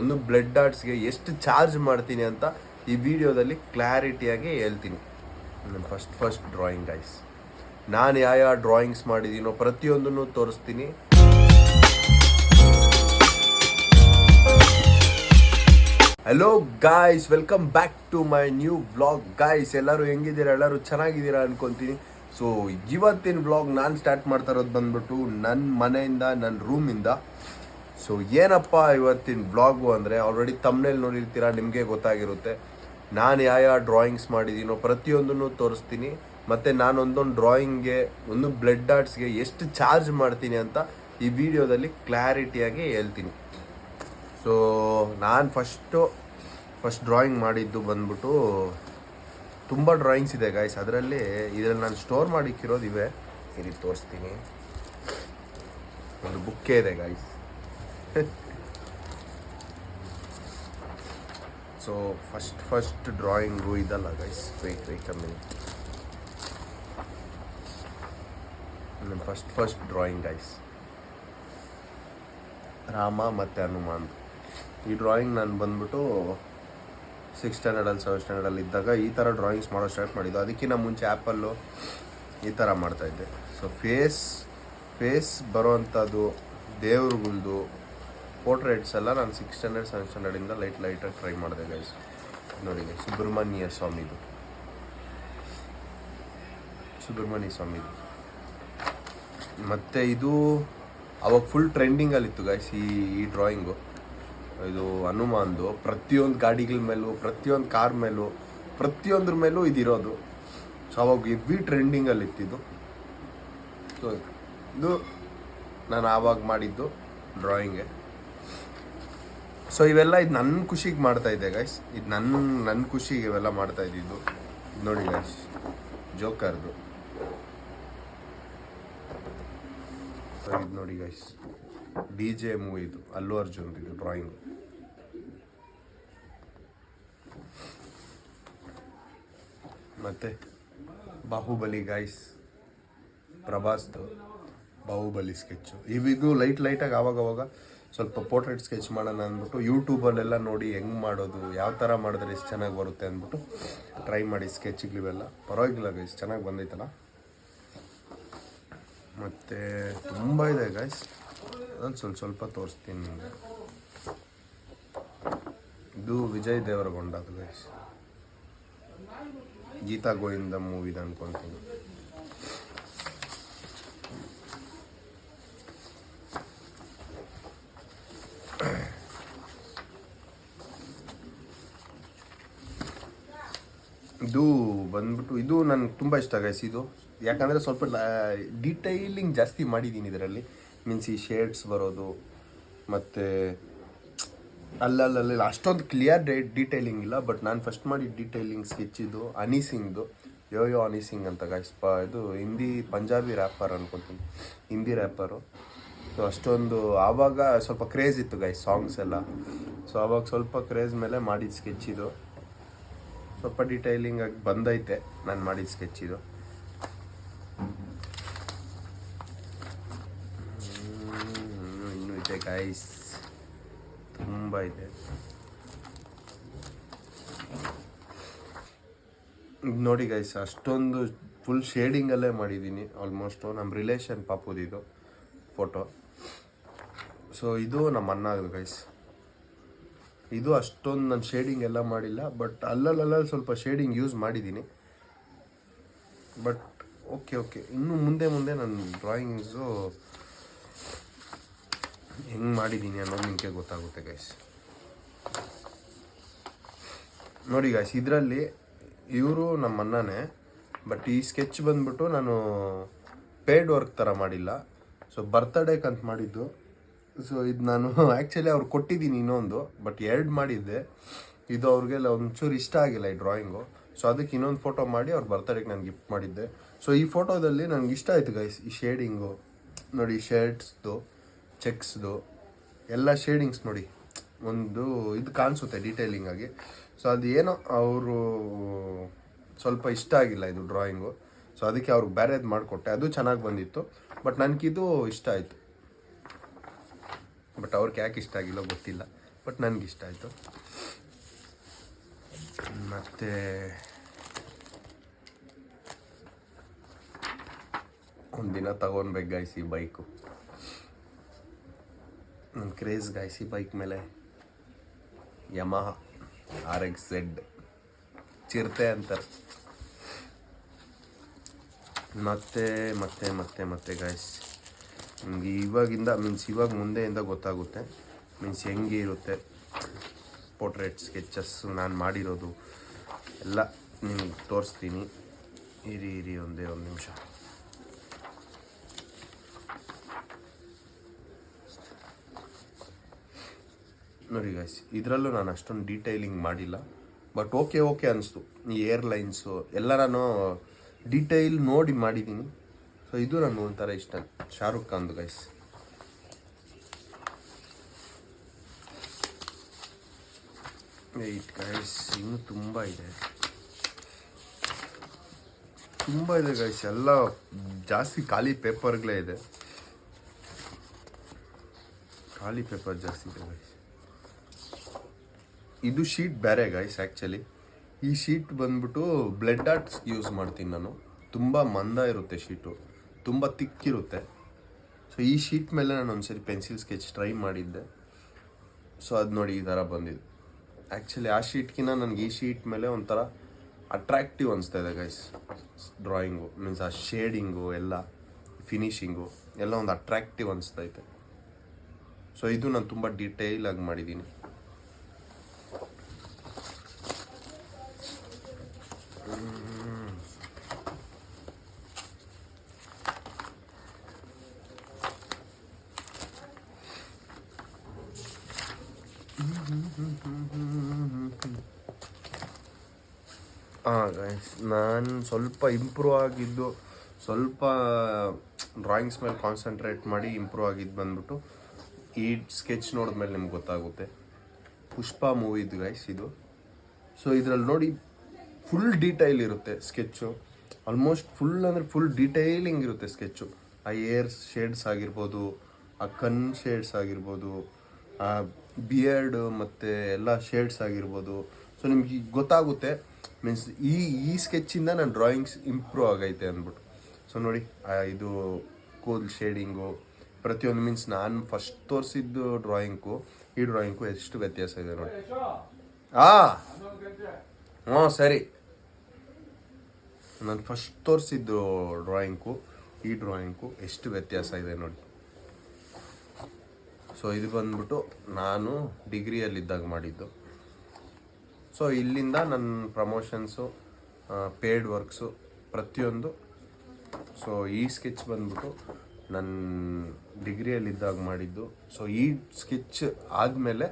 ಒಂದು ಬ್ಲಡ್ ಆರ್ಟ್ಸ್ಗೆ ಎಷ್ಟು ಚಾರ್ಜ್ ಮಾಡ್ತೀನಿ ಅಂತ ಈ ವಿಡಿಯೋದಲ್ಲಿ ಕ್ಲಾರಿಟಿಯಾಗಿ ಹೇಳ್ತೀನಿ. ನನ್ನ ಫಸ್ಟ್ ಡ್ರಾಯಿಂಗ್ ಗೈಸ್. ನಾನು ಯಾವ ಡ್ರಾಯಿಂಗ್ಸ್ ಮಾಡಿದ್ದೀನೋ ಪ್ರತಿಯೊಂದನ್ನು ತೋರಿಸ್ತೀನಿ. Hello guys, welcome back to my new vlog. Guys, ಎಲ್ಲರೂ ಹೆಂಗಿದ್ದೀರಾ? ಎಲ್ಲರೂ ಚೆನ್ನಾಗಿದ್ದೀರಾ ಅನ್ಕೊತೀನಿ. ಸೊ ಇವತ್ತಿನ ವ್ಲಾಗ್ ನಾನು ಸ್ಟಾರ್ಟ್ ಮಾಡ್ತಾ ಇರೋದು ಬಂದ್ಬಿಟ್ಟು ನನ್ನ ಮನೆಯಿಂದ, ನನ್ನ ರೂಮಿಂದ. ಸೊ ಏನಪ್ಪ ಇವತ್ತಿನ ವ್ಲಾಗು ಅಂದರೆ, ಆಲ್ರೆಡಿ ತಮ್ನೇಲ್ ನೋಡಿರ್ತೀರಾ, ನಿಮಗೆ ಗೊತ್ತಾಗಿರುತ್ತೆ. ನಾನು ಯಾವ ಡ್ರಾಯಿಂಗ್ಸ್ ಮಾಡಿದ್ದೀನೋ ಪ್ರತಿಯೊಂದನ್ನು ತೋರಿಸ್ತೀನಿ. ಮತ್ತು ನಾನೊಂದೊಂದು ಡ್ರಾಯಿಂಗ್ಗೆ, ಒಂದು ಬ್ಲಡ್ ಆರ್ಟ್ಸ್ಗೆ ಎಷ್ಟು ಚಾರ್ಜ್ ಮಾಡ್ತೀನಿ ಅಂತ ಈ ವಿಡಿಯೋದಲ್ಲಿ ಕ್ಲಾರಿಟಿಯಾಗಿ ಹೇಳ್ತೀನಿ. ಸೊ ನಾನು ಫಸ್ಟ್ ಡ್ರಾಯಿಂಗ್ ಮಾಡಿದ್ದು ಬಂದ್ಬಿಟ್ಟು, ತುಂಬ ಡ್ರಾಯಿಂಗ್ಸ್ ಇದೆ ಗಾಯ್ಸ್. ಇದರಲ್ಲಿ ನಾನು ಸ್ಟೋರ್ ಮಾಡಿಕ್ಕಿರೋದು ಇವೆ, ಇಲ್ಲಿ ತೋರಿಸ್ತೀನಿ. ಒಂದು ಬುಕ್ಕೇ ಇದೆ ಗಾಯ್ಸ್. ಸೊ ಫಸ್ಟ್ ಡ್ರಾಯಿಂಗು ಇದಲ್ಲ ಗೈಸ್. ವೆಯ್ಟ್ ಕಮ್ಮಿ. ನನ್ನ ಫಸ್ಟ್ ಡ್ರಾಯಿಂಗ್ ಗೈಸ್, ರಾಮ ಮತ್ತು ಹನುಮಾನ್. ಈ ಡ್ರಾಯಿಂಗ್ ನಾನು ಬಂದ್ಬಿಟ್ಟು 6th ಸ್ಟ್ಯಾಂಡರ್ಡಲ್ಲಿ 7th ಸ್ಟ್ಯಾಂಡರ್ಡಲ್ಲಿ ಇದ್ದಾಗ ಈ ಥರ ಡ್ರಾಯಿಂಗ್ಸ್ ಮಾಡೋ ಸ್ಟಾರ್ಟ್ ಮಾಡಿದ್ದು. ಅದಕ್ಕಿಂತ ಮುಂಚೆ ಆ್ಯಪಲ್ಲು ಈ ಥರ ಮಾಡ್ತಾಯಿದ್ದೆ. ಸೊ ಫೇಸ್ ಬರೋವಂಥದ್ದು, ದೇವ್ರುಗಳ್ದು ಪೋರ್ಟ್ರೇಟ್ಸ್ ಎಲ್ಲ ನಾನು 6th ಸ್ಟ್ಯಾಂಡರ್ಡ್ 7th ಸ್ಟ್ಯಾಂಡರ್ಡಿಂದ ಲೈಟಾಗಿ ಟ್ರೈ ಮಾಡಿದೆ ಗೈಸ್. ನೋಡಿ ಸುಬ್ರಹ್ಮಣ್ಯ ಸ್ವಾಮಿದು. ಮತ್ತು ಇದು ಅವಾಗ ಫುಲ್ ಟ್ರೆಂಡಿಂಗಲ್ಲಿತ್ತು ಗೈಸ್ ಈ ಡ್ರಾಯಿಂಗು. ಇದು ಹನುಮಾನ್ದು. ಪ್ರತಿಯೊಂದು ಗಾಡಿಗಳ ಮೇಲೂ, ಪ್ರತಿಯೊಂದು ಕಾರ್ ಮೇಲೂ, ಪ್ರತಿಯೊಂದ್ರ ಮೇಲೂ ಇದಿರೋದು. ಸೊ ಅವಾಗ ಹೆವಿ ಟ್ರೆಂಡಿಂಗಲ್ಲಿತ್ತಿದ್ದು. ಸೊ ಇದು ನಾನು ಆವಾಗ ಮಾಡಿದ್ದು ಡ್ರಾಯಿಂಗೆ. ಸೊ ಇವೆಲ್ಲ ಇದು ನನ್ನ ಖುಷಿಗೆ ಮಾಡ್ತಾಯಿದ್ದೆ ಗೈಸ್. ಇದು ನನ್ನ ಖುಷಿಗೆ ಇವೆಲ್ಲ ಮಾಡ್ತಾ ಇದ್ದಿದ್ದು. ನೋಡಿ ಗೈಸ್, ಜೋಕರ್ದು. ಇದು ನೋಡಿ ಗೈಸ್, DJ ಮೂವಿದು, ಅಲ್ಲು ಅರ್ಜುನ್ ಇದು ಡ್ರಾಯಿಂಗ್. ಮತ್ತು ಬಾಹುಬಲಿ ಗೈಸ್, ಪ್ರಭಾಸ್ದು ಬಾಹುಬಲಿ ಸ್ಕೆಚ್ಚು. ಇವಿದು ಲೈಟಾಗಿ ಆವಾಗ ಸ್ವಲ್ಪ ಪೋರ್ಟ್ರೇಟ್ ಸ್ಕೆಚ್ ಮಾಡೋಣ ಅಂದ್ಬಿಟ್ಟು ಯೂಟ್ಯೂಬಲ್ಲೆಲ್ಲ ನೋಡಿ ಹೆಂಗೆ ಮಾಡೋದು, ಯಾವ ಥರ ಮಾಡಿದ್ರೆ ಎಷ್ಟು ಚೆನ್ನಾಗಿ ಬರುತ್ತೆ ಅಂದ್ಬಿಟ್ಟು ಟ್ರೈ ಮಾಡಿ ಸ್ಕೆಚ್ಗಳಿವೆಲ್ಲ. ಪರವಾಗಿಲ್ಲ ಗೈಸ್, ಚೆನ್ನಾಗಿ ಬಂದೈತಲ್ಲ. ಮತ್ತು ತುಂಬ ಇದೆ ಗೈಸ್, ಅದನ್ನು ಸ್ವಲ್ಪ ತೋರಿಸ್ತೀನಿ ನಿಮಗೆ. ಇದು ವಿಜಯ್ ದೇವರಗೊಂಡದು ಗೈಸ್, ಗೀತಾ ಗೋವಿಂದ ಮೂವಿದ ಅನ್ಕೊತೀನಿ. ಇದು ಬಂದ್ಬಿಟ್ಟು ಇದು ನನಗೆ ತುಂಬ ಇಷ್ಟ ಗೈಸ್ ಇದು. ಯಾಕಂದರೆ ಸ್ವಲ್ಪ ಡೀಟೈಲಿಂಗ್ ಜಾಸ್ತಿ ಮಾಡಿದ್ದೀನಿ ಇದರಲ್ಲಿ. ಮೀನ್ಸ್ ಈ ಶೇಡ್ಸ್ ಬರೋದು, ಮತ್ತು ಅಲ್ಲಲ್ಲಿ ಅಷ್ಟೊಂದು ಕ್ಲಿಯರ್ ಡೀಟೈಲಿಂಗ್ ಇಲ್ಲ. ಬಟ್ ನಾನು ಫಸ್ಟ್ ಮಾಡಿ ಡೀಟೈಲಿಂಗ್ ಸ್ಕೆಚ್ ಇದು ಹನಿ ಸಿಂಗ್ದು, ಯೋ ಹನಿ ಸಿಂಗ್ ಅಂತ ಗೈಸ್. ಇದು ಪಂಜಾಬಿ ರ್ಯಾಪರ್ ಅನ್ಕೊತೀನಿ, ಹಿಂದಿ ರ್ಯಾಪರು. ಸೊ ಅಷ್ಟೊಂದು ಆವಾಗ ಸ್ವಲ್ಪ ಕ್ರೇಜ್ ಇತ್ತು ಗೈಸ್ ಸಾಂಗ್ಸ್ ಎಲ್ಲ. ಸೊ ಆವಾಗ ಸ್ವಲ್ಪ ಕ್ರೇಜ್ ಮೇಲೆ ಮಾಡಿದ ಸ್ಕೆಚ್ ಇದು. ಸ್ವಲ್ಪ ಡೀಟೈಲಿಂಗ್ ಆಗಿ ಬಂದೈತೆ ನಾನು ಮಾಡಿದ ಸ್ಕೆಚ್ ಇದು. ಇನ್ನೂ ಇದೆ ಗೈಸ್, ತುಂಬ ಇದೆ. ನೋಡಿ ಗೈಸ್, ಅಷ್ಟೊಂದು ಫುಲ್ ಶೇಡಿಂಗಲ್ಲೇ ಮಾಡಿದ್ದೀನಿ ಆಲ್ಮೋಸ್ಟು. ನಮ್ಮ ರಿಲೇಷನ್ ಪಾಪುದಿದು ಫೋಟೋ. ಸೊ ಇದು ನಮ್ಮ ಅಣ್ಣದು ಗೈಸ್. ಇದು ಅಷ್ಟೊಂದು ನಾನು ಶೇಡಿಂಗ್ ಎಲ್ಲ ಮಾಡಿಲ್ಲ, ಬಟ್ ಅಲ್ಲಲ್ಲಿ ಸ್ವಲ್ಪ ಶೇಡಿಂಗ್ ಯೂಸ್ ಮಾಡಿದ್ದೀನಿ. ಬಟ್ ಓಕೆ ಇನ್ನು ಮುಂದೆ ನನ್ನ ಡ್ರಾಯಿಂಗ್ಸು ಹೆಂಗೆ ಮಾಡಿದ್ದೀನಿ ಅನ್ನೋದು ನಿಮಗೆ ಗೊತ್ತಾಗುತ್ತೆ ಗೈಸ್. ನೋಡಿ ಗೈಸ್, ಇದರಲ್ಲಿ ಇವರು ನಮ್ಮ ಅಣ್ಣನೇ. ಬಟ್ ಈ ಸ್ಕೆಚ್ ಬಂದ್ಬಿಟ್ಟು ನಾನು ಪೇಯ್ಡ್ ವರ್ಕ್ ಥರ ಮಾಡಿಲ್ಲ. ಸೊ ಬರ್ತ್ಡೇಗೆ ಅಂತ ಮಾಡಿದ್ದು. ಸೊ ಇದು ನಾನು ಆ್ಯಕ್ಚುಲಿ ಅವ್ರು ಕೊಟ್ಟಿದ್ದೀನಿ ಇನ್ನೊಂದು, ಬಟ್ 2 ಮಾಡಿದ್ದೆ. ಇದು ಅವ್ರಿಗೆಲ್ಲ ಒಂಚೂರು ಇಷ್ಟ ಆಗಿಲ್ಲ ಈ ಡ್ರಾಯಿಂಗು. ಸೊ ಅದಕ್ಕೆ ಇನ್ನೊಂದು ಫೋಟೋ ಮಾಡಿ ಅವ್ರ ಬರ್ತ್ಡೇಗೆ ನಾನು ಗಿಫ್ಟ್ ಮಾಡಿದ್ದೆ. ಸೊ ಈ ಫೋಟೋದಲ್ಲಿ ನನಗೆ ಇಷ್ಟ ಆಯಿತು ಗೈಸ್. ಈ ಶೇಡಿಂಗು ನೋಡಿ, ಶರ್ಟ್ಸ್ದು, ಚೆಕ್ಸ್ದು ಎಲ್ಲ ಶೇಡಿಂಗ್ಸ್ ನೋಡಿ, ಒಂದು ಇದು ಕಾಣಿಸುತ್ತೆ ಡೀಟೇಲಿಂಗ್ ಆಗಿ. ಸೊ ಅದು ಏನೋ ಅವರು ಸ್ವಲ್ಪ ಇಷ್ಟ ಆಗಿಲ್ಲ ಇದು ಡ್ರಾಯಿಂಗು. ಸೊ ಅದಕ್ಕೆ ಅವ್ರಿಗೆ ಬೇರೆದು ಮಾಡಿಕೊಟ್ಟೆ. ಅದು ಚೆನ್ನಾಗಿ ಬಂದಿತ್ತು, ಬಟ್ ನನಗಿದು ಇಷ್ಟ ಆಯಿತು. ಬಟ್ ಅವ್ರಿಗೆ ಯಾಕೆ ಇಷ್ಟ ಆಗಿಲ್ಲ ಗೊತ್ತಿಲ್ಲ. ಬಟ್ ನನಗಿಷ್ಟ ಆಯಿತು. ಮತ್ತು ಒಂದಿನ ತಗೊಳ್ಬೇಕು ಗಾಯ್ಸ್ ಈ ಬೈಕು. ನನ್ನ ಕ್ರೇಜ್ ಗಾಯ್ಸ್ ಈ ಬೈಕ್ ಮೇಲೆ. ಯಮಹ RXZ ಚಿರತೆ ಅಂತಾರೆ. ಮತ್ತೆ ಮತ್ತೆ ಮತ್ತೆ ಮತ್ತೆ ಗಾಯ್ಸ್ ನಿಮಗೆ ಇವಾಗಿಂದ ಮೀನ್ಸ್ ಇವಾಗ ಮುಂದೆಯಿಂದ ಗೊತ್ತಾಗುತ್ತೆ ಮೀನ್ಸ್ ಹೆಂಗೆ ಇರುತ್ತೆ ಪೋರ್ಟ್ರೇಟ್ ಸ್ಕೆಚಸ್ ನಾನು ಮಾಡಿರೋದು ಎಲ್ಲ ನಿಮಗೆ ತೋರಿಸ್ತೀನಿ. ಇರಿ ಒಂದೇ ಒಂದು ನಿಮಿಷ. ನೋಡಿ ಗಾಯ್ಸ್, ಇದರಲ್ಲೂ ನಾನು ಅಷ್ಟೊಂದು ಡೀಟೈಲಿಂಗ್ ಮಾಡಿಲ್ಲ, ಬಟ್ ಓಕೆ ಅನಿಸ್ತು. ಈ ಏರ್ಲೈನ್ಸು ಎಲ್ಲ ನಾನು ಡೀಟೈಲ್ ನೋಡಿ ಮಾಡಿದ್ದೀನಿ. ಸೊ ಇದು ನನಗೆ ಒಂಥರ ಇಷ್ಟ. ಶಾರುಖ್ ಖಾನ್ದು ಗೈಸ್. ವೆಯ್ಟ್ ಗೈಸ್, ಇನ್ನೂ ತುಂಬ ಇದೆ ಗೈಸ್. ಎಲ್ಲ ಜಾಸ್ತಿ ಖಾಲಿ ಪೇಪರ್ಗಳೇ ಇದೆ. ಖಾಲಿ ಪೇಪರ್ ಜಾಸ್ತಿ ಇದೆ ಗೈಸ್. ಇದು ಶೀಟ್ ಬೇರೆ ಗೈಸ್. ಆ್ಯಕ್ಚುಲಿ ಈ ಶೀಟ್ ಬಂದ್ಬಿಟ್ಟು ಬ್ಲೆಡ್ ಆರ್ಟ್ಸ್ ಯೂಸ್ ಮಾಡ್ತೀನಿ ನಾನು. ತುಂಬ ಮಂದ ಇರುತ್ತೆ ಶೀಟು, ತುಂಬ ತಿಕ್ಕಿರುತ್ತೆ. ಸೊ ಈ ಶೀಟ್ ಮೇಲೆ ನಾನು ಒಂದ್ಸರಿ ಪೆನ್ಸಿಲ್ ಸ್ಕೆಚ್ ಟ್ರೈ ಮಾಡಿದ್ದೆ. ಸೊ ಅದು ನೋಡಿ ಈ ಥರ ಬಂದಿದೆ. ಆ್ಯಕ್ಚುಲಿ ಆ ಶೀಟ್ಗಿಂತ ನನಗೆ ಈ ಶೀಟ್ ಮೇಲೆ ಒಂಥರ ಅಟ್ರಾಕ್ಟಿವ್ ಅನಿಸ್ತಾ ಇದೆ ಗೈಸ್. ಡ್ರಾಯಿಂಗು ಮೀನ್ಸ್ ಆ ಶೇಡಿಂಗು ಎಲ್ಲ ಫಿನಿಶಿಂಗು ಎಲ್ಲ ಒಂದು ಅಟ್ರಾಕ್ಟಿವ್ ಅನಿಸ್ತೈತೆ. ಸೊ ಇದು ನಾನು ತುಂಬ ಡೀಟೇಲಾಗಿ ಮಾಡಿದ್ದೀನಿ. ಗೈಸ್, ನಾನು ಸ್ವಲ್ಪ ಇಂಪ್ರೂವ್ ಆಗಿದ್ದು, ಸ್ವಲ್ಪ ಡ್ರಾಯಿಂಗ್ಸ್ ಮೇಲೆ ಕಾನ್ಸಂಟ್ರೇಟ್ ಮಾಡಿ ಇಂಪ್ರೂವ್ ಆಗಿದ್ದು ಬಂದ್ಬಿಟ್ಟು ಈ ಸ್ಕೆಚ್ ನೋಡಿದ್ಮೇಲೆ ನಿಮ್ಗೆ ಗೊತ್ತಾಗುತ್ತೆ. ಪುಷ್ಪ ಮೂವಿದು ಗೈಸ್ ಇದು. ಸೊ ಇದರಲ್ಲಿ ನೋಡಿ ಫುಲ್ ಡೀಟೈಲ್ ಇರುತ್ತೆ ಸ್ಕೆಚ್ಚು. ಆಲ್ಮೋಸ್ಟ್ ಫುಲ್ ಅಂದರೆ ಫುಲ್ ಡೀಟೈಲಿಂಗ್ ಇರುತ್ತೆ ಸ್ಕೆಚ್ಚು. ಆ ಏರ್ ಶೇಡ್ಸ್ ಆಗಿರ್ಬೋದು, ಆ ಕಣ್ ಶೇಡ್ಸ್ ಆಗಿರ್ಬೋದು, ಆ ಬಿಯರ್ಡ್ ಮತ್ತು ಎಲ್ಲ ಶೇಡ್ಸ್ ಆಗಿರ್ಬೋದು. ಸೊ ನಿಮ್ಗೆ ಗೊತ್ತಾಗುತ್ತೆ ಮೀನ್ಸ್ ಈ ಸ್ಕೆಚ್ಚಿಂದ ನನ್ನ ಡ್ರಾಯಿಂಗ್ಸ್ ಇಂಪ್ರೂವ್ ಆಗೈತೆ ಅಂದ್ಬಿಟ್ಟು. ಸೊ ನೋಡಿ ಇದು ಕೂಲ್ ಶೇಡಿಂಗು ಪ್ರತಿಯೊಂದು ಮೀನ್ಸ್ ನಾನು ಫಸ್ಟ್ ತೋರಿಸಿದ್ದು ಡ್ರಾಯಿಂಗು ಈ ಡ್ರಾಯಿಂಗು ಎಷ್ಟು ವ್ಯತ್ಯಾಸ ಇದೆ ನೋಡಿ. ಹ್ಞೂ ಸರಿ, ನಾನು ಫಸ್ಟ್ ತೋರಿಸಿದ್ದು ಡ್ರಾಯಿಂಗು ಈ ಡ್ರಾಯಿಂಗು ಎಷ್ಟು ವ್ಯತ್ಯಾಸ ಇದೆ ನೋಡಿ. ಸೊ ಇದು ಬಂದ್ಬಿಟ್ಟು ನಾನು ಡಿಗ್ರಿಯಲ್ಲಿದ್ದಾಗ ಮಾಡಿದ್ದು. ಸೊ ಇಲ್ಲಿಂದ ನನ್ನ ಪ್ರಮೋಷನ್ಸು, ಪೇಯ್ಡ್ ವರ್ಕ್ಸು ಪ್ರತಿಯೊಂದು. ಸೊ ಈ ಸ್ಕೆಚ್ ಬಂದ್ಬಿಟ್ಟು ನನ್ನ ಡಿಗ್ರಿಯಲ್ಲಿದ್ದಾಗ ಮಾಡಿದ್ದು. ಸೊ ಈ ಸ್ಕೆಚ್ ಆದಮೇಲೆ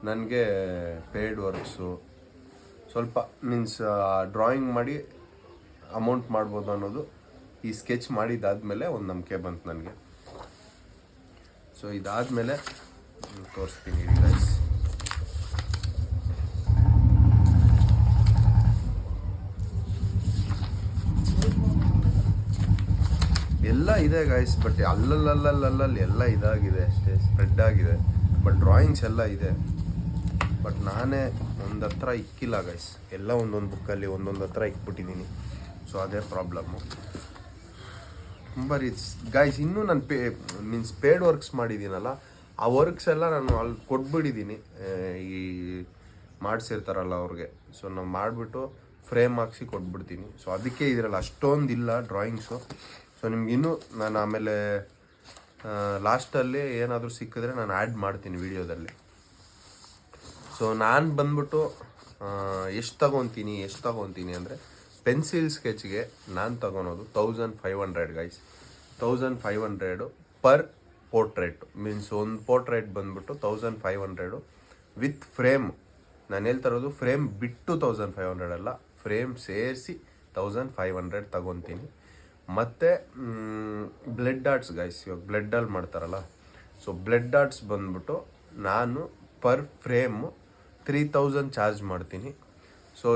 ನನಗೆ ಪೇಯ್ಡ್ ವರ್ಕ್ಸು ಸ್ವಲ್ಪ ಮೀನ್ಸ್ ಡ್ರಾಯಿಂಗ್ ಮಾಡಿ ಅಮೌಂಟ್ ಮಾಡ್ಬೋದು ಅನ್ನೋದು ಈ ಸ್ಕೆಚ್ ಮಾಡಿದ್ದಾದಮೇಲೆ ಒಂದು ನಂಬಿಕೆ ಬಂತು ನನಗೆ. ಸೊ ಇದಾದಮೇಲೆ ತೋರಿಸ್ತೀನಿ ಗೈಸ್. ಎಲ್ಲ ಇದೆ ಗೈಸ್, ಬಟ್ ಅಲ್ಲಲ್ಲಿ ಎಲ್ಲ ಇದಾಗಿದೆ ಅಷ್ಟೇ, ಸ್ಪ್ರೆಡ್ ಆಗಿದೆ. ಬಟ್ ಡ್ರಾಯಿಂಗ್ಸ್ ಎಲ್ಲ ಇದೆ, ಬಟ್ ನಾನೇ ಒಂದು ಹತ್ರ ಇಕ್ಕಿಲ್ಲ ಗೈಸ್. ಎಲ್ಲ ಒಂದೊಂದು ಬುಕ್ಕಲ್ಲಿ ಒಂದೊಂದು ಹತ್ರ ಇಕ್ಬಿಟ್ಟಿದ್ದೀನಿ. ಸೊ ಅದೇ ಪ್ರಾಬ್ಲಮ್ಮು. ತುಂಬ ಗೈಸ್ ಇನ್ನೂ ನಾನು ಮೀನ್ಸ್ ಪೇಯ್ಡ್ ವರ್ಕ್ಸ್ ಮಾಡಿದ್ದೀನಲ್ಲ, ಆ ವರ್ಕ್ಸ್ ಎಲ್ಲ ನಾನು ಅಲ್ಲಿ ಕೊಟ್ಬಿಟ್ಟಿದ್ದೀನಿ ಈ ಮಾಡಿಸಿರ್ತಾರಲ್ಲ ಅವ್ರಿಗೆ. ಸೊ ನಾವು ಮಾಡಿಬಿಟ್ಟು ಫ್ರೇಮ್ ಹಾಕ್ಸಿ ಕೊಟ್ಬಿಡ್ತೀನಿ. ಸೊ ಅದಕ್ಕೆ ಇದರಲ್ಲಿ ಅಷ್ಟೊಂದಿಲ್ಲ ಡ್ರಾಯಿಂಗ್ಸು. ಸೊ ನಿಮ್ಗಿನ್ನೂ ನಾನು ಆಮೇಲೆ ಲಾಸ್ಟಲ್ಲಿ ಏನಾದರೂ ಸಿಕ್ಕಿದ್ರೆ ನಾನು ಆ್ಯಡ್ ಮಾಡ್ತೀನಿ ವಿಡಿಯೋದಲ್ಲಿ. ಸೊ ನಾನು ಬಂದ್ಬಿಟ್ಟು ಎಷ್ಟು ತಗೊತೀನಿ ಅಂದರೆ ಪೆನ್ಸಿಲ್ ಸ್ಕೆಚ್ಗೆ ನಾನು ತಗೊಳೋದು 1500 ಗೈಸ್. 1500 per portrait. ಮೀನ್ಸ್ ಒಂದು ಪೋರ್ಟ್ರೇಟ್ ಬಂದ್ಬಿಟ್ಟು 1500 ವಿತ್ ಫ್ರೇಮ್. ನಾನು ಹೇಳ್ತಾರೋದು ಫ್ರೇಮ್ ಬಿಟ್ಟು 1500 ಅಲ್ಲ, ಫ್ರೇಮ್ ಸೇರಿಸಿ 1500 ತಗೊತೀನಿ. ಮತ್ತು ಬ್ಲೆಡ್ ಆರ್ಟ್ಸ್ ಗೈಸ್, ಇವಾಗ ಬ್ಲೆಡ್ಡಲ್ಲಿ ಮಾಡ್ತಾರಲ್ಲ, ಸೊ ಬ್ಲೆಡ್ ಆರ್ಟ್ಸ್ ಬಂದ್ಬಿಟ್ಟು ನಾನು ಪರ್ ಫ್ರೇಮ್ 3000 ಚಾರ್ಜ್ ಮಾಡ್ತೀನಿ. ಸೊ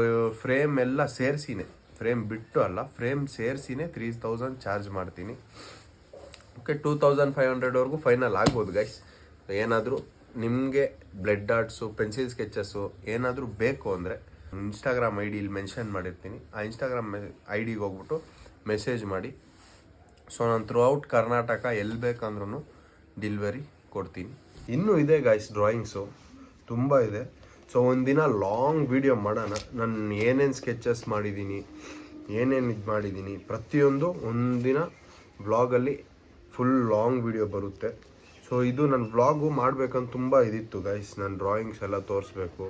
ಫ್ರೇಮ್ ಎಲ್ಲ ಸೇರಿಸಿನೇ, ಫ್ರೇಮ್ ಬಿಟ್ಟು ಅಲ್ಲ, ಫ್ರೇಮ್ ಸೇರಿಸಿನೇ 3000 ಚಾರ್ಜ್ ಮಾಡ್ತೀನಿ. ಓಕೆ, 2500ವರೆಗೂ ಫೈನಲ್ ಆಗ್ಬೋದು ಗೈಸ್. ಏನಾದರೂ ನಿಮಗೆ ಬ್ಲಡ್ ಆರ್ಟ್ಸು ಪೆನ್ಸಿಲ್ ಸ್ಕೆಚಸ್ಸು ಏನಾದರೂ ಬೇಕು ಅಂದರೆ ಇನ್ಸ್ಟಾಗ್ರಾಮ್ ಐ ಡಿ ಇಲ್ಲಿ ಮೆನ್ಷನ್ ಮಾಡಿರ್ತೀನಿ. ಆ ಇನ್ಸ್ಟಾಗ್ರಾಮ್ ಐ ಡಿಗೆ ಹೋಗ್ಬಿಟ್ಟು ಮೆಸೇಜ್ ಮಾಡಿ. ಸೊ ನಾನು ಥ್ರೂ ಔಟ್ ಕರ್ನಾಟಕ ಎಲ್ಲಿ ಬೇಕಂದ್ರೂ ಡೆಲಿವರಿ ಕೊಡ್ತೀನಿ. ಇನ್ನೂ ಇದೆ ಗಾಯ್ಸ್ ಡ್ರಾಯಿಂಗ್ಸು ತುಂಬ ಇದೆ. ಸೊ ಒಂದಿನ ಲಾಂಗ್ ವಿಡಿಯೋ ಮಾಡೋಣ. ನಾನು ಏನೇನು ಸ್ಕೆಚಸ್ ಮಾಡಿದ್ದೀನಿ, ಏನೇನು ಇದು ಮಾಡಿದ್ದೀನಿ ಪ್ರತಿಯೊಂದು ಒಂದಿನ ವ್ಲಾಗಲ್ಲಿ ಫುಲ್ ಲಾಂಗ್ ವಿಡಿಯೋ ಬರುತ್ತೆ. ಸೊ ಇದು ನನ್ನ ವ್ಲಾಗು ಮಾಡಬೇಕಂತ ತುಂಬ ಇದಿತ್ತು ಗೈಸ್. ನಾನು ಡ್ರಾಯಿಂಗ್ಸ್ ಎಲ್ಲ ತೋರಿಸ್ಬೇಕು,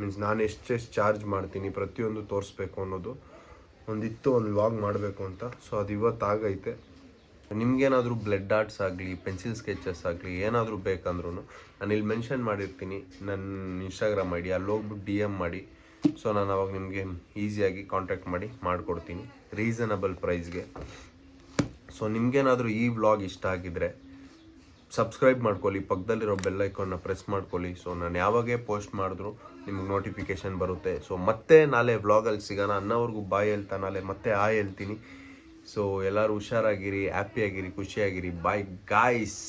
ಮೀನ್ಸ್ ನಾನು ಎಷ್ಟೆಷ್ಟು ಚಾರ್ಜ್ ಮಾಡ್ತೀನಿ ಪ್ರತಿಯೊಂದು ತೋರಿಸ್ಬೇಕು ಅನ್ನೋದು ಒಂದಿತ್ತು, ಒಂದು ವ್ಲಾಗ್ ಮಾಡಬೇಕು ಅಂತ. ಸೊ ಅದು ಇವತ್ತಾಗೈತೆ. ನಿಮ್ಗೇನಾದರೂ ಬ್ಲಡ್ ಆರ್ಟ್ಸ್ ಆಗಲಿ ಪೆನ್ಸಿಲ್ ಸ್ಕೆಚಸ್ ಆಗಲಿ ಏನಾದರೂ ಬೇಕಂದ್ರೂ ನಾನು ಇಲ್ಲಿ ಮೆನ್ಷನ್ ಮಾಡಿರ್ತೀನಿ ನನ್ನ ಇನ್ಸ್ಟಾಗ್ರಾಮ್ ಐ ಡಿ. ಅಲ್ಲಿ ಹೋಗ್ಬಿಟ್ಟು DM ಮಾಡಿ. ಸೊ ನಾನು ಅವಾಗ ನಿಮಗೆ ಈಸಿಯಾಗಿ ಕಾಂಟ್ಯಾಕ್ಟ್ ಮಾಡಿ ಮಾಡಿಕೊಡ್ತೀನಿ ರೀಸನಬಲ್ ಪ್ರೈಸ್ಗೆ. ಸೊ ನಿಮ್ಗೇನಾದರೂ ಈ ವ್ಲಾಗ್ ಇಷ್ಟ ಆಗಿದ್ರೆ ಸಬ್ಸ್ಕ್ರೈಬ್ ಮಾಡ್ಕೊಳ್ಳಿ, ಪಕ್ಕದಲ್ಲಿರೋ ಬೆಲ್ ಐಕಾನ್ನ ಪ್ರೆಸ್ ಮಾಡ್ಕೊಳ್ಳಿ. ಸೊ ನಾನು ಯಾವಾಗೇ ಪೋಸ್ಟ್ ಮಾಡಿದ್ರು ನಿಮ್ಗೆ ನೋಟಿಫಿಕೇಶನ್ ಬರುತ್ತೆ. ಸೊ ಮತ್ತೆ ನಾಳೆ ವ್ಲಾಗಲ್ಲಿ ಸಿಗೋಣ. ಅನ್ನೋವರೆಗೂ ಬಾಯ್ ಹೇಳ್ತಾ ನಾಳೆ ಮತ್ತೆ ಹೇಳ್ತೀನಿ. ಸೊ ಎಲ್ಲರೂ ಹುಷಾರಾಗಿರಿ, ಹ್ಯಾಪಿಯಾಗಿರಿ, ಖುಷಿಯಾಗಿರಿ. Bye guys.